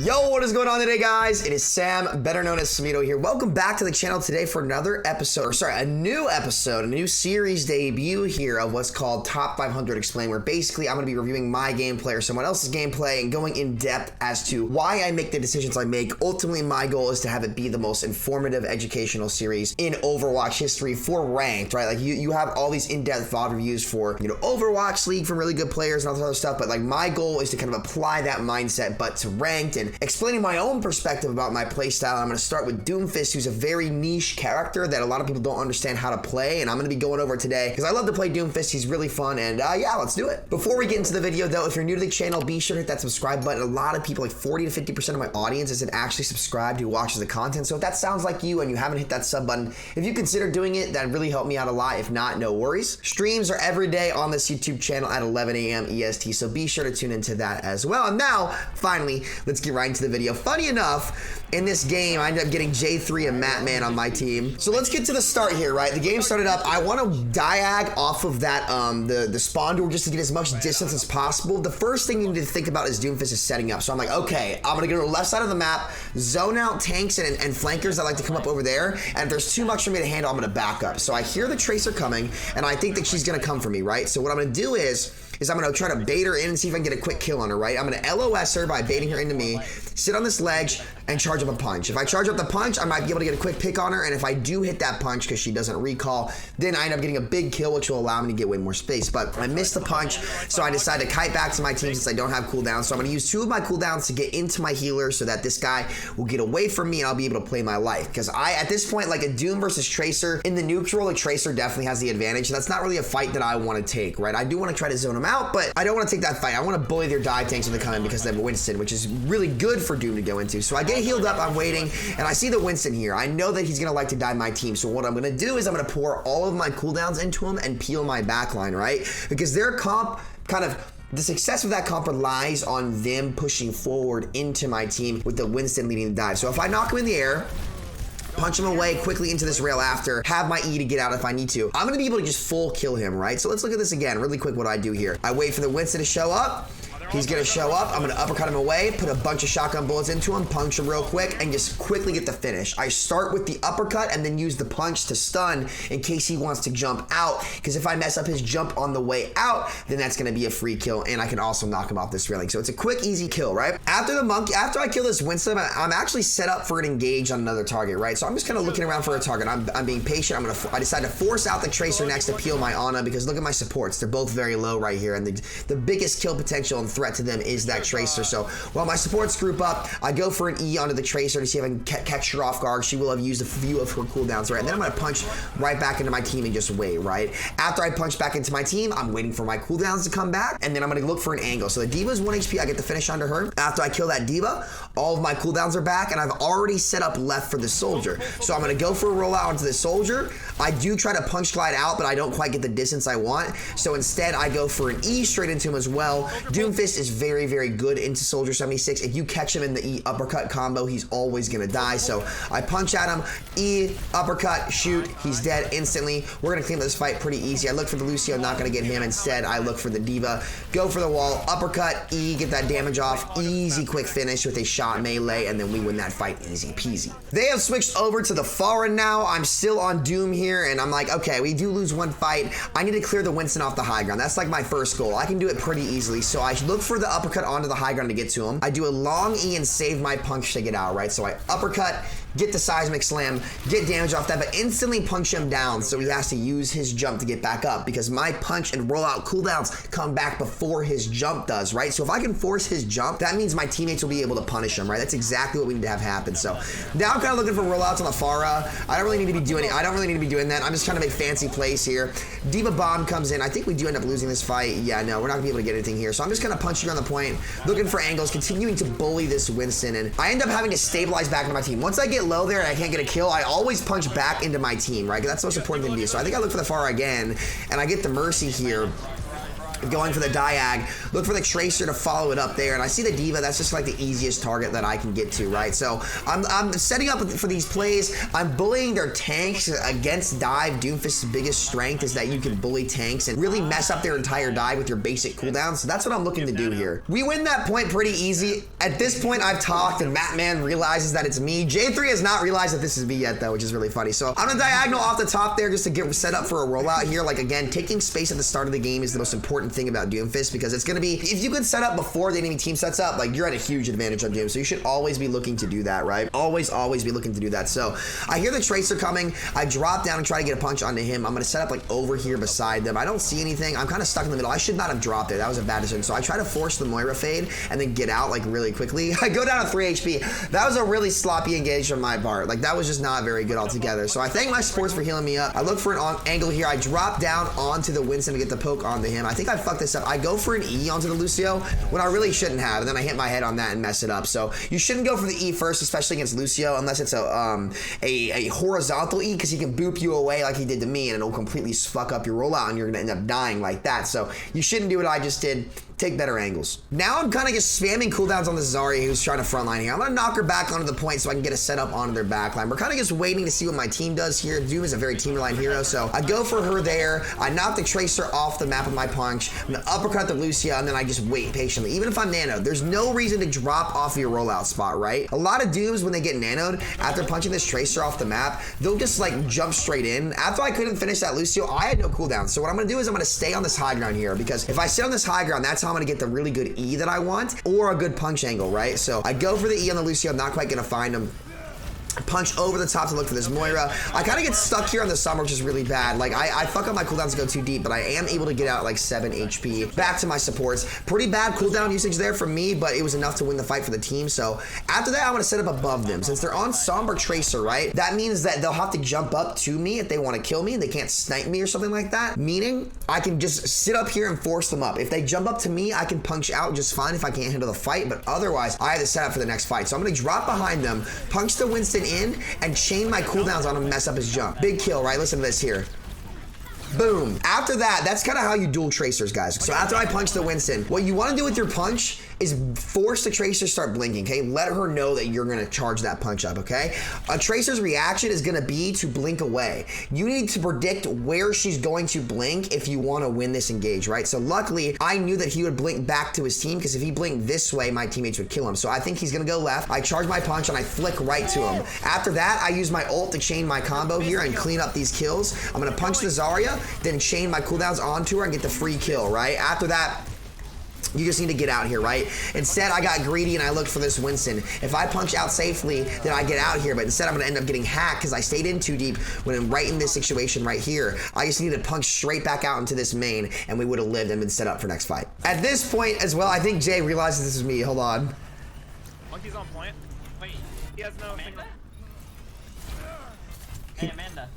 Yo, what is going on today, guys? It is Sam, better known as Samito here. Welcome back to the channel today for another episode, a new series debut here of what's called Top 500 Explain, where basically I'm going to be reviewing my gameplay or someone else's gameplay and going in depth as to why I make the decisions I make. Ultimately, my goal is to have it be the most informative educational series in Overwatch history for ranked, right? Like you have all these in-depth VOD reviews for, Overwatch League from really good players and all this other stuff, but like my goal is to kind of apply that mindset, but to ranked and explaining my own perspective about my playstyle. I'm going to start with Doomfist, who's a very niche character that a lot of people don't understand how to play, and I'm going to be going over it today because I love to play Doomfist. He's really fun, and yeah, let's do it. Before we get into the video, though, if you're new to the channel, be sure to hit that subscribe button. A lot of people, like 40 to 50% of my audience, isn't actually subscribed who watches the content, so if that sounds like you and you haven't hit that sub button, if you consider doing it, that'd really help me out a lot. If not, no worries. Streams are every day on this YouTube channel at 11 a.m. EST, so be sure to tune into that as well. And now, finally, let's get right into the video. Funny enough, in this game, I ended up getting J3 and Matman on my team. So let's get to the start here, right? The game started up. I want to diag off of that, the spawn door just to get as much distance as possible. The first thing you need to think about is Doomfist is setting up. So I'm like, okay, I'm going to go to the left side of the map, zone out tanks and flankers that like to come up over there. And if there's too much for me to handle, I'm going to back up. So I hear the Tracer coming, and I think that she's going to come for me, right? So what I'm going to do is I'm going to try to bait her in and see if I can get a quick kill on her, right? I'm going to LOS her by baiting her into me, sit on this ledge, and charge up a punch. If I charge up the punch, I might be able to get a quick pick on her, and if I do hit that punch because she doesn't recall, then I end up getting a big kill, which will allow me to get way more space. But I missed the punch, so I decided to kite back to my team since I don't have cooldowns. So I'm going to use 2 of my cooldowns to get into my healer so that this guy will get away from me and I'll be able to play my life. Because at this point, like a Doom versus Tracer, in the neutral, a Tracer definitely has the advantage. That's not really a fight that I want to take, right? I do want to try to zone him out, but I don't want to take that fight. I want to bully their dive tanks when they come in because they have a Winston, which is really good for Doom to go into. So I get healed up, I'm waiting, and I see the Winston here. I know that he's going to like to dive my team. So what I'm going to do is I'm going to pour all of my cooldowns into him and peel my backline, right? Because their comp the success of that comp relies on them pushing forward into my team with the Winston leading the dive. So if I knock him in the air, punch him away quickly into this rail after, have my E to get out if I need to, I'm going to be able to just full kill him, right? So let's look at this again really quick what I do here. I wait for the Winston to show up. He's going to show up. I'm going to uppercut him away, put a bunch of shotgun bullets into him, punch him real quick, and just quickly get the finish. I start with the uppercut and then use the punch to stun in case he wants to jump out, because if I mess up his jump on the way out, then that's going to be a free kill, and I can also knock him off this railing. So it's a quick, easy kill, right? After I kill this Winston, I'm actually set up for an engage on another target, right? So I'm just kind of looking around for a target. I'm being patient. I decide to force out the Tracer next to peel my Ana, because look at my supports. They're both very low right here, and the biggest kill potential and threat to them is that Tracer. So while my supports group up, I go for an E onto the Tracer to see if I can catch her off guard. She will have used a few of her cooldowns, right? And then I'm going to punch right back into my team and just wait, right? After I punch back into my team, I'm waiting for my cooldowns to come back, and then I'm going to look for an angle. So the D.Va is 1 HP. I get the finish onto her. After I kill that D.Va, all of my cooldowns are back, and I've already set up left for the soldier. So I'm going to go for a rollout onto the soldier. I do try to punch glide out, but I don't quite get the distance I want. So instead, I go for an E straight into him as well. Doomfist is very, very good into Soldier 76. If you catch him in the E uppercut combo, he's always going to die. So I punch at him, E, uppercut, shoot, he's dead instantly. We're going to clean up this fight pretty easy. I look for the Lucio, not going to get him. Instead, I look for the D.Va, go for the wall, uppercut, E, get that damage off, easy quick finish with a shot melee, and then we win that fight easy peasy. They have switched over to the Pharah now. I'm still on Doom here, and I'm like, okay, we do lose one fight. I need to clear the Winston off the high ground. That's like my first goal. I can do it pretty easily. So I look for the uppercut onto the high ground to get to him. I do a long E and save my punch to get out, right? So I uppercut, get the seismic slam, get damage off that, but instantly punch him down, so he has to use his jump to get back up, because my punch and rollout cooldowns come back before his jump does, right? So if I can force his jump, that means my teammates will be able to punish him, right? That's exactly what we need to have happen. So now I'm kind of looking for rollouts on the Pharah. I don't really need to be doing that. I'm just trying to make fancy plays here. D.Va bomb comes in. I think we do end up losing this fight. Yeah, no, we're not gonna be able to get anything here. So I'm just kind of punching on the point, looking for angles, continuing to bully this Winston, and I end up having to stabilize back into my team. Once I get low there and I can't get a kill, I always punch back into my team, right? Because that's the most important thing to do. So I think I look for the Pharah again, and I get the Mercy here. going for the diag, look for the Tracer to follow it up there, and I see the D.Va. That's just like the easiest target that I can get to, right? So I'm setting up for these plays. I'm bullying their tanks against dive. Doomfist's biggest strength is that you can bully tanks and really mess up their entire dive with your basic cooldowns. So that's what I'm looking to do here. We win that point pretty easy. At this point, I've talked, and Matman realizes that it's me. J3 has not realized that this is me yet, though, which is really funny. So I'm gonna diagonal off the top there just to get set up for a rollout here. Like, again, taking space at the start of the game is the most important thing about Doomfist, because it's gonna be, if you can set up before the enemy team sets up, like, you're at a huge advantage on Doom. So you should always be looking to do that, right? Always be looking to do that. So I hear the Tracer coming. I drop down and try to get a punch onto him. I'm gonna set up like over here beside them. I don't see anything. I'm kind of stuck in the middle. I should not have dropped there. That was a bad decision. So I try to force the Moira fade and then get out like really quickly. I go down to 3 HP. That was a really sloppy engage on my part. Like, that was just not very good altogether. So I thank my supports for healing me up. I look for an angle here. I drop down onto the Winston to get the poke onto him. I think I fucked this up. I go for an E onto the Lucio when I really shouldn't have, and then I hit my head on that and mess it up. So you shouldn't go for the E first, especially against Lucio, unless it's a horizontal E, because he can boop you away like he did to me, and it'll completely fuck up your rollout, and you're gonna end up dying like that. So you shouldn't do what I just did. Take better angles. Now I'm kind of just spamming cooldowns on the Zarya who's trying to frontline here. I'm gonna knock her back onto the point so I can get a setup onto their backline. We're kind of just waiting to see what my team does here. Doom is a very team line hero, so I go for her there. I knock the Tracer off the map with my punch. I'm gonna uppercut the Lucia, and then I just wait patiently. Even if I'm nanoed, there's no reason to drop off your rollout spot, right? A lot of Dooms, when they get nanoed, after punching this Tracer off the map, they'll just like jump straight in. After I couldn't finish that Lucio, I had no cooldown. So what I'm gonna do is I'm gonna stay on this high ground here, because if I sit on this high ground, that's how I'm gonna get the really good E that I want, or a good punch angle, right? So I go for the E on the Lucio. I'm not quite gonna find him. Punch over the top to look for this Moira. I kind of get stuck here on the summer, which is really bad. Like, I fuck up my cooldowns to go too deep, but I am able to get out like 7 HP. Back to my supports. Pretty bad cooldown usage there for me, but it was enough to win the fight for the team. So after that, I'm gonna set up above them. Since they're on Somber Tracer, right? That means that they'll have to jump up to me if they want to kill me, and they can't snipe me or something like that. Meaning, I can just sit up here and force them up. If they jump up to me, I can punch out just fine if I can't handle the fight, but otherwise, I have to set up for the next fight. So I'm gonna drop behind them, punch the Winston in, and chain my cooldowns on him and mess up his jump. Big kill, right? Listen to this here. Boom. After that, that's kind of how you duel Tracers, guys. So after I punch the Winston, what you want to do with your punch is force the Tracer to start blinking, okay? Let her know that you're going to charge that punch up, okay? A Tracer's reaction is going to be to blink away. You need to predict where she's going to blink if you want to win this engage, right? So luckily, I knew that he would blink back to his team, because if he blinked this way, my teammates would kill him. So I think he's going to go left. I charge my punch, and I flick right to him. After that, I use my ult to chain my combo here and clean up these kills. I'm going to punch the Zarya, then chain my cooldowns onto her and get the free kill, right? After that, you just need to get out here, right? Instead, I got greedy and I looked for this Winston. If I punch out safely, then I get out here, but instead I'm gonna end up getting hacked because I stayed in too deep when I'm right in this situation right here. I just need to punch straight back out into this main, and we would have lived and been set up for next fight. At this point as well, I think Jay realizes this is me. Hold on. Monkey's on point. Wait, he has no Amanda? Hey, Amanda.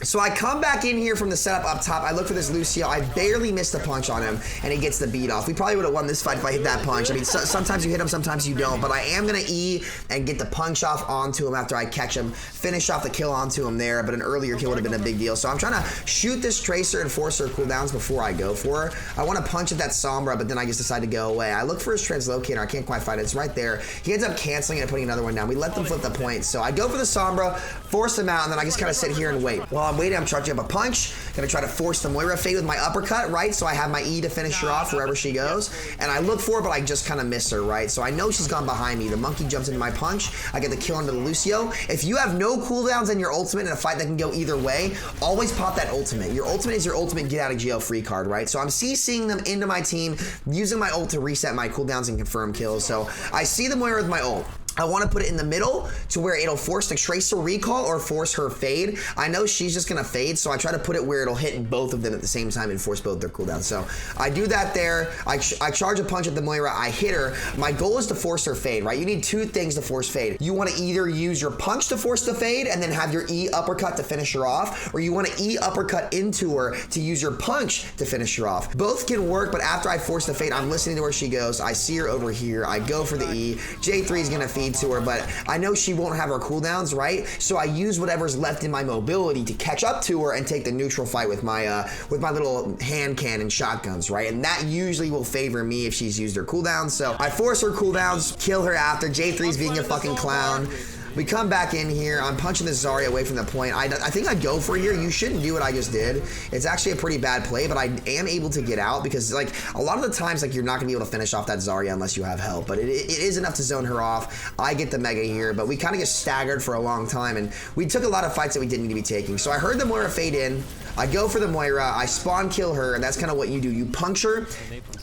So I come back in here from the setup up top. I look for this Lucio. I barely missed a punch on him, and he gets the beat off. We probably would have won this fight if I hit that punch. I mean, sometimes you hit him, sometimes you don't, but I am going to E and get the punch off onto him after I catch him, finish off the kill onto him there, but an earlier kill would have been a big deal. So I'm trying to shoot this Tracer and force her cooldowns before I go for her. I want to punch at that Sombra, but then I just decide to go away. I look for his translocator. I can't quite find it. It's right there. He ends up canceling it and putting another one down. We let them flip the point. So I go for the Sombra, force him out, and then I just kind of sit here and wait. While I'm waiting, I'm charging up a punch. Gonna try to force the Moira fade with my uppercut, right? So I have my E to finish her off wherever she goes. And I look for her, but I just kind of miss her, right? So I know she's gone behind me. The monkey jumps into my punch. I get the kill onto the Lucio. If you have no cooldowns in your ultimate in a fight that can go either way, always pop that ultimate. Your ultimate is your ultimate get out of jail free card, right? So I'm CCing them into my team, using my ult to reset my cooldowns and confirm kills. So I see the Moira with my ult. I want to put it in the middle to where it'll force the Tracer recall or force her fade. I know she's just going to fade, so I try to put it where it'll hit both of them at the same time and force both their cooldowns. So I do that there. I charge a punch at the Moira. I hit her. My goal is to force her fade, right? You need two things to force fade. You want to either use your punch to force the fade and then have your E uppercut to finish her off, or you want to E uppercut into her to use your punch to finish her off. Both can work, but after I force the fade, I'm listening to where she goes. I see her over here. I go for the E. J3 is going to feed. speed to her, but I know she won't have her cooldowns, right? So I use whatever's left in my mobility to catch up to her and take the neutral fight with my little hand cannon shotguns, right? And that usually will favor me if she's used her cooldowns. So I force her cooldowns, kill her after. J3's being a fucking clown. We come back in here. I'm punching the Zarya away from the point. I think I go for here. You shouldn't do what I just did. It's actually a pretty bad play, but I am able to get out because, like, a lot of the times, like, you're not gonna be able to finish off that Zarya unless you have help. But it is enough to zone her off. I get the mega here, but we kind of get staggered for a long time, and we took a lot of fights that we didn't need to be taking. So I heard the Moira fade in. I go for the Moira. I spawn kill her, and that's kind of what you do. You puncture,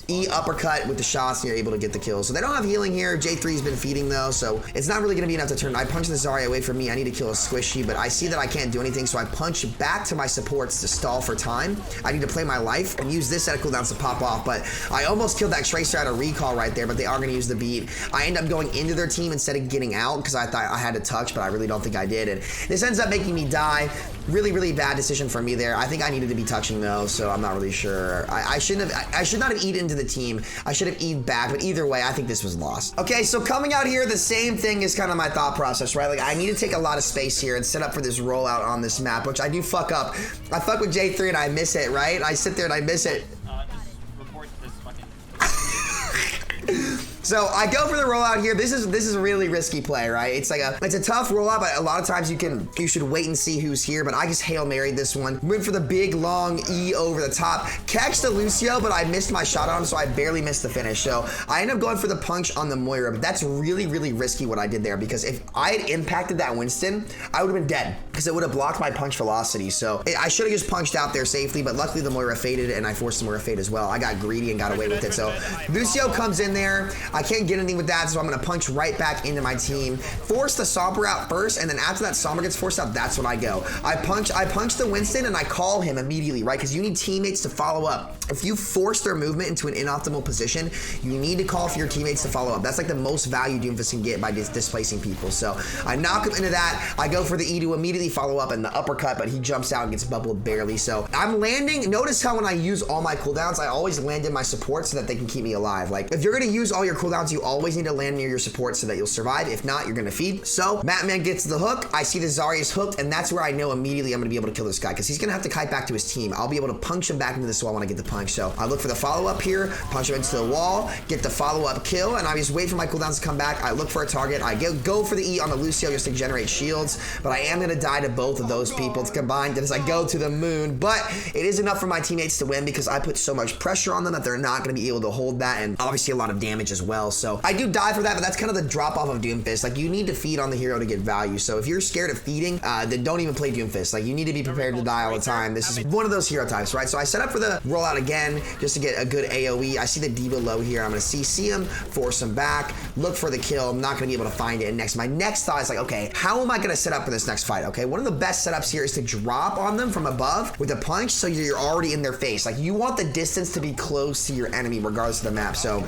E uppercut with the shots, and you're able to get the kill. So they don't have healing here. J3's been feeding, though, so it's not really going to be enough to turn. I punch the Zarya away from me. I need to kill a squishy, but I see that I can't do anything, so I punch back to my supports to stall for time. I need to play my life and use this set of cooldowns to pop off, but I almost killed that Tracer out of recall right there, but they are going to use the beat. I end up going into their team instead of getting out because I thought I had to touch, but I really don't think I did, and this ends up making me die. Really, really bad decision for me there. I think I needed to be touching though, so I'm not really sure. I should not have eaten into the team. I should have eaten back, but either way, I think this was lost. Okay, so coming out here, the same thing is kind of my thought process, right? Like, I need to take a lot of space here and set up for this rollout on this map, which I do fuck up. I fuck with J3 and I miss it, right? I sit there and I miss it. Just report this fucking... So I go for the rollout here. This is a really risky play, right? It's a tough rollout, but a lot of times you should wait and see who's here. But I just Hail Married this one. Went for the big long E over the top. Catch the Lucio, but I missed my shot on him, so I barely missed the finish. So I ended up going for the punch on the Moira, but that's really, really risky what I did there because if I had impacted that Winston, I would have been dead because it would have blocked my punch velocity. So I should have just punched out there safely, but luckily the Moira faded and I forced the Moira fade as well. I got greedy and got away with it. So Lucio comes in there. I can't get anything with that, so I'm gonna punch right back into my team. Force the Sombra out first, and then after that Sombra gets forced out, that's when I go. I punch the Winston and I call him immediately, right? Because you need teammates to follow up. If you force their movement into an inoptimal position, you need to call for your teammates to follow up. That's like the most value Doomfist can get by displacing people. So I knock him into that. I go for the E to immediately follow up and the uppercut, but he jumps out and gets bubbled barely. So I'm landing. Notice how when I use all my cooldowns, I always land in my support so that they can keep me alive. Like, if you're gonna use all your cooldowns, you always need to land near your support so that you'll survive. If not, you're gonna feed. So Matman gets the hook. I see the Zarya's hooked, and that's where I know immediately I'm gonna be able to kill this guy because he's gonna have to kite back to his team. I'll be able to punch him back into this wall when I get the punch. So I look for the follow-up here, punch him into the wall, get the follow-up kill, and I just wait for my cooldowns to come back. I look for a target. I go for the E on the Lucio just to generate shields, but I am gonna die to both of those people combined as I go to the moon. But it is enough for my teammates to win because I put so much pressure on them that they're not gonna be able to hold that, and obviously a lot of damage as well. So I do die for that, but that's kind of the drop off of Doomfist. Like, you need to feed on the hero to get value. So if you're scared of feeding, then don't even play Doomfist. Like, you need to be prepared to die all the time. This is one of those hero types, right? So I set up for the rollout again just to get a good AoE. I see the D.Va low here. I'm gonna see him, force him back, look for the kill. I'm not gonna be able to find it. And my next thought is like, okay, how am I gonna set up for this next fight? Okay, one of the best setups here is to drop on them from above with a punch so you're already in their face. Like, you want the distance to be close to your enemy regardless of the map. So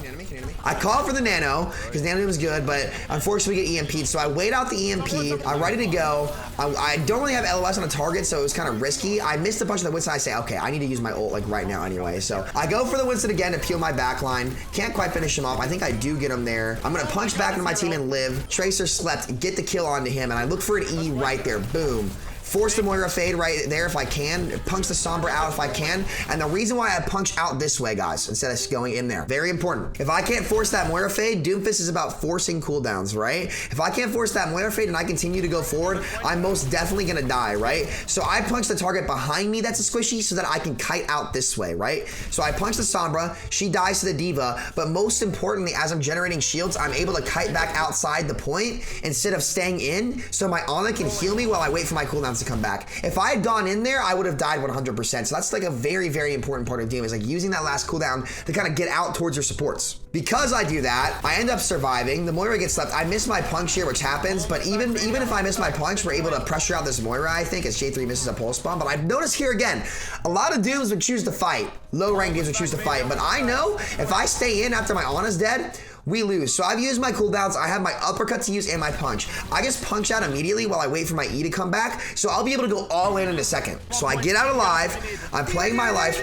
I call for the Nano because Nano was good, but unfortunately we get EMP'd. So I wait out the EMP. I'm ready to go. I don't really have LOS on a target, so it was kind of risky. I missed a bunch of the Winston. I say, okay, I need to use my ult like right now anyway. So I go for the Winston again to peel my backline. Can't quite finish him off. I think I do get him there. I'm gonna punch back into my team and live. Tracer slept, get the kill onto him, and I look for an E right there. Boom. Force the Moira fade right there if I can. Punch the Sombra out if I can. And the reason why I punch out this way, guys, instead of going in there, very important. If I can't force that Moira fade, Doomfist is about forcing cooldowns, right? If I can't force that Moira fade and I continue to go forward, I'm most definitely gonna die, right? So I punch the target behind me that's a squishy so that I can kite out this way, right? So I punch the Sombra, she dies to the D.Va, but most importantly, as I'm generating shields, I'm able to kite back outside the point instead of staying in, so my Ana can heal me while I wait for my cooldowns to come back. If I had gone in there, I would have died 100%. So that's like a very, very important part of Doom, is like using that last cooldown to kind of get out towards your supports. Because I do that, I end up surviving. The Moira gets left. I miss my punch here, which happens, but even if I miss my punch, we're able to pressure out this Moira, I think, as J3 misses a pulse bomb. But I've noticed here again, a lot of Dooms would choose to fight. Low rank Dooms would choose to fight, but I know if I stay in after my Ana's dead, we lose. So I've used my cooldowns. I have my uppercut to use and my punch. I just punch out immediately while I wait for my E to come back. So I'll be able to go all in a second. So I get out alive. I'm playing my life.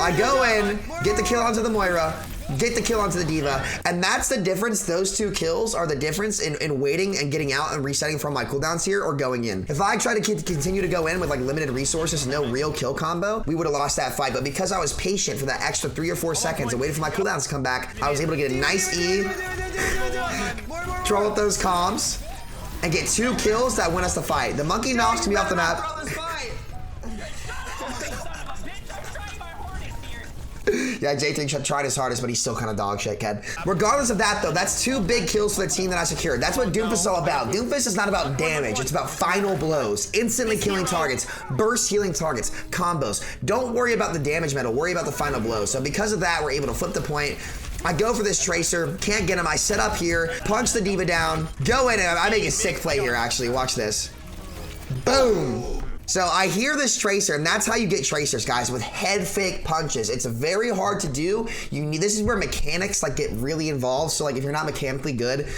I go in, get the kill onto the Moira, get the kill onto the diva, and that's the difference. Those 2 kills are the difference in waiting and getting out and resetting from my cooldowns here or going in. If I try to continue to go in with like limited resources, no real kill combo, we would have lost that fight. But because I was patient for that extra 3 or 4 seconds and waited for my cooldowns to come back, I was able to get a nice E, troll with those comms, and get 2 kills that win us the fight. The monkey knocks me off the map. Yeah, J3 tried his hardest, but he's still kind of dog shit, kid. Regardless of that, though, that's 2 big kills for the team that I secured. That's what Doomfist is all about. Doomfist is not about damage. It's about final blows, instantly killing targets, burst healing targets, combos. Don't worry about the damage metal. Worry about the final blows. So because of that, we're able to flip the point. I go for this Tracer, can't get him. I set up here, punch the diva down, go in, and I make a sick play here, actually. Watch this. Boom. So I hear this Tracer, and that's how you get Tracers, guys, with head fake punches. It's very hard to do. This is where mechanics like get really involved. So like if you're not mechanically good,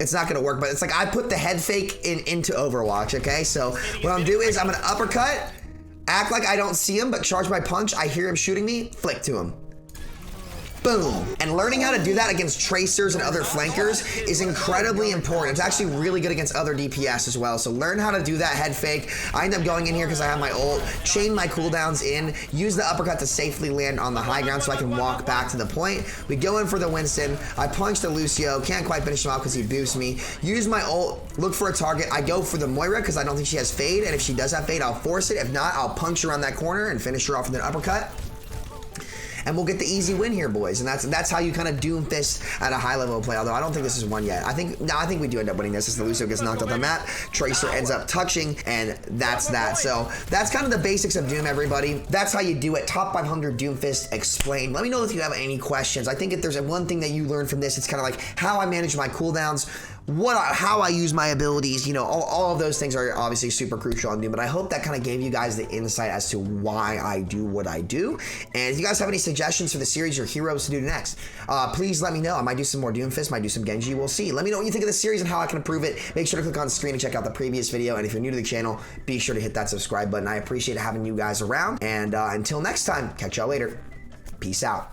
it's not gonna work. But it's like I put the head fake into Overwatch, okay? So what I'm doing is I'm gonna uppercut, act like I don't see him, but charge my punch. I hear him shooting me, flick to him. Boom. And learning how to do that against Tracers and other flankers is incredibly important. It's actually really good against other DPS as well. So learn how to do that head fake. I end up going in here because I have my ult, chain my cooldowns in, use the uppercut to safely land on the high ground so I can walk back to the point. We go in for the Winston. I punch the Lucio. Can't quite finish him off because he boosts me. Use my ult, look for a target. I go for the Moira because I don't think she has fade. And if she does have fade, I'll force it. If not, I'll punch her around that corner and finish her off with an uppercut. And we'll get the easy win here, boys. And that's how you kind of Doomfist at a high level of play. Although I don't think this is one yet. I think we do end up winning this as the Lucio gets knocked off the map. Tracer ends up touching, and that's that. So that's kind of the basics of Doom, everybody. That's how you do it. Top 500 Doomfist explained. Let me know if you have any questions. I think if there's one thing that you learned from this, it's kind of like how I manage my cooldowns, how I use my abilities, you know, all of those things are obviously super crucial on Doom, but I hope that kind of gave you guys the insight as to why I do what I do. And if you guys have any suggestions for the series or heroes to do next, please let me know. I might do some more Doomfist, might do some Genji, we'll see. Let me know what you think of the series and how I can improve it. Make sure to click on the screen and check out the previous video. And if you're new to the channel, be sure to hit that subscribe button. I appreciate having you guys around. And until next time, catch y'all later. Peace out.